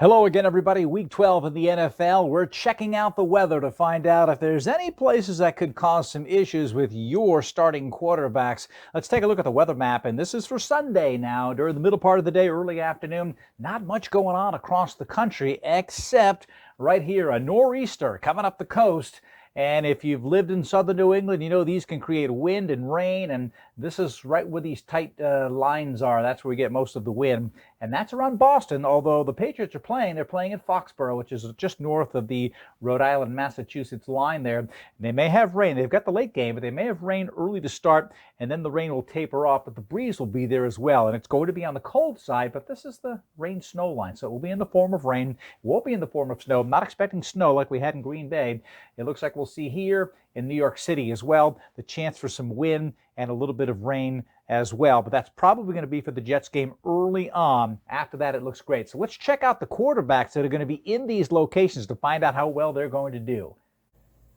Hello again, everybody. Week 12 in the NFL. We're checking out the weather to find out if there's any places that could cause some issues with your starting quarterbacks. Let's take a look at the weather map, and this is for Sunday now. During the middle part of the day, early afternoon, not much going on across the country except right here, a nor'easter coming up the coast. And if you've lived in southern New England, you know these can create wind and rain, and this is right where these tight lines are. That's where we get most of the wind, and that's around Boston, although the Patriots are playing. They're playing in Foxborough, which is just north of the Rhode Island, Massachusetts line there. And they may have rain. They've got the late game, but they may have rain early to start, and then the rain will taper off, but the breeze will be there as well, and it's going to be on the cold side, but this is the rain-snow line, so it will be in the form of rain. It won't be in the form of snow. I'm not expecting snow like we had in Green Bay. It looks like we'll see here in New York City as well, the chance for some wind and a little bit of rain as well. But that's probably going to be for the Jets game early on. After that, it looks great. So let's check out the quarterbacks that are going to be in these locations to find out how well they're going to do.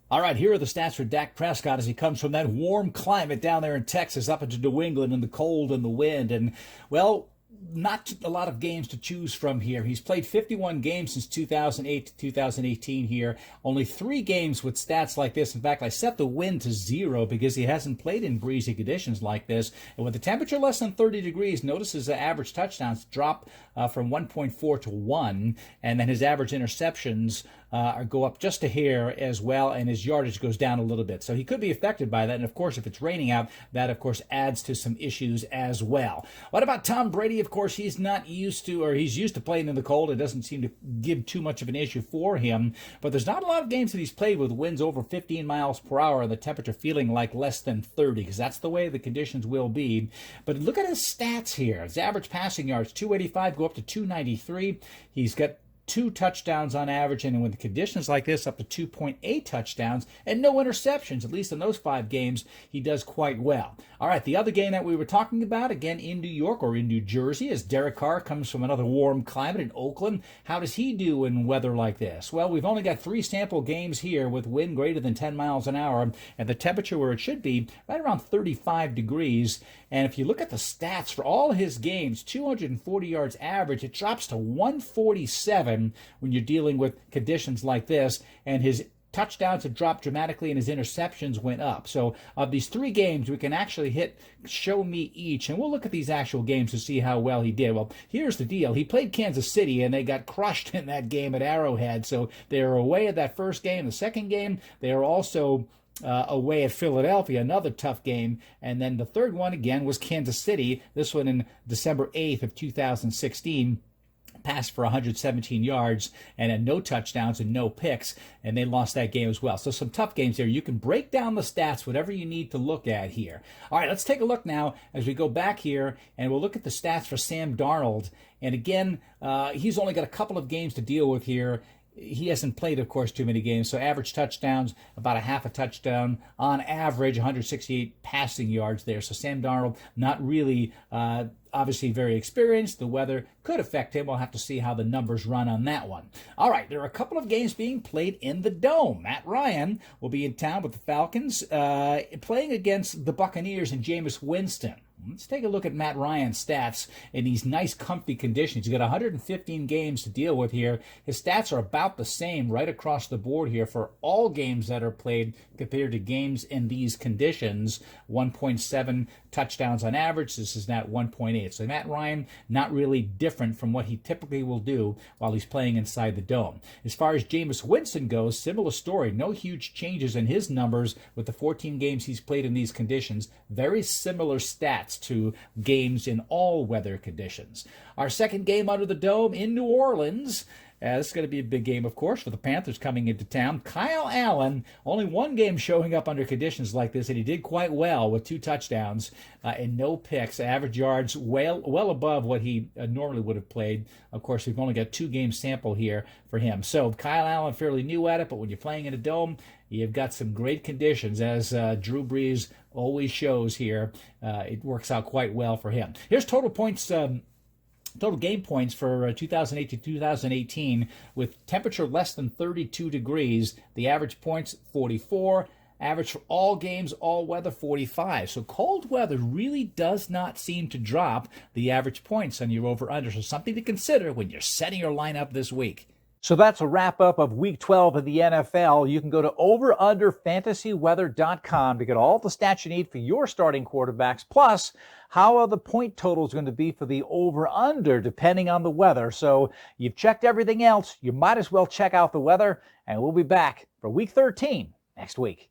All right, here are the stats for Dak Prescott as he comes from that warm climate down there in Texas up into New England in the cold and the wind. And, well, not a lot of games to choose from here. He's played 51 games since 2008 to 2018 here. Only 3 games with stats like this. In fact, I set the wind to 0 because he hasn't played in breezy conditions like this. And with the temperature less than 30 degrees, notice his average touchdowns drop from 1.4 to 1. And then his average interceptions go up just a hair as well, and his yardage goes down a little bit. So he could be affected by that, and of course, if it's raining out, that of course adds to some issues as well. What about Tom Brady? Of course, he's not used to, or he's used to playing in the cold. It doesn't seem to give too much of an issue for him, but there's not a lot of games that he's played with winds over 15 miles per hour and the temperature feeling like less than 30, because that's the way the conditions will be. But look at his stats here. His average passing yards, 285, go up to 293. He's got 2 touchdowns on average, and with conditions like this, up to 2.8 touchdowns and no interceptions. At least in those 5 games, he does quite well. All right, the other game that we were talking about, again in New York or in New Jersey, is Derek Carr comes from another warm climate in Oakland. How does he do in weather like this? Well, we've only got 3 sample games here with wind greater than 10 miles an hour and the temperature where it should be right around 35 degrees. And if you look at the stats for all his games, 240 yards average, it drops to 147 when you're dealing with conditions like this, and his touchdowns have dropped dramatically and his interceptions went up. So of these 3 games, we can actually hit show me each, and we'll look at these actual games to see how well he did. Well, here's the deal. He played Kansas City, and they got crushed in that game at Arrowhead, so they were away at that first game. The second game, they were also away at Philadelphia, another tough game. And then the third one, again, was Kansas City, this one in December 8th of 2016. Passed for 117 yards and had no touchdowns and no picks, and they lost that game as well. So some tough games there. You can break down the stats, whatever you need to look at here. All right, let's take a look now as we go back here, and we'll look at the stats for Sam Darnold. And again, he's only got a couple of games to deal with here. He hasn't played, of course, too many games, so average touchdowns, about a half a touchdown on average, 168 passing yards there. So Sam Darnold, not really obviously very experienced. The weather could affect him. We'll have to see how the numbers run on that one. All right, there are a couple of games being played in the Dome. Matt Ryan will be in town with the Falcons, playing against the Buccaneers and Jameis Winston. Let's take a look at Matt Ryan's stats in these nice, comfy conditions. He's got 115 games to deal with here. His stats are about the same right across the board here for all games that are played compared to games in these conditions. 1.7 touchdowns on average. This is now 1.8. So Matt Ryan, not really different from what he typically will do while he's playing inside the Dome. As far as Jameis Winston goes, similar story. No huge changes in his numbers with the 14 games he's played in these conditions. Very similar stats to games in all weather conditions. Our second game under the Dome in New Orleans. This is going to be a big game, of course, for the Panthers coming into town. Kyle Allen, only 1 game showing up under conditions like this, and he did quite well with 2 touchdowns and no picks. Average yards well above what he normally would have played. Of course, we've only got 2 game sample here for him. So Kyle Allen, fairly new at it, but when you're playing in a dome, you've got some great conditions, as Drew Brees always shows here. It works out quite well for him. Here's total points. Total game points for 2008 to 2018 with temperature less than 32 degrees. The average points 44, Average for all games, all weather, 45. So cold weather really does not seem to drop the average points on your over-under. So something to consider when you're setting your lineup this week. So that's a wrap-up of Week 12 of the NFL. You can go to overunderfantasyweather.com to get all the stats you need for your starting quarterbacks, plus how are the point totals going to be for the over-under depending on the weather. So you've checked everything else. You might as well check out the weather, and we'll be back for Week 13 next week.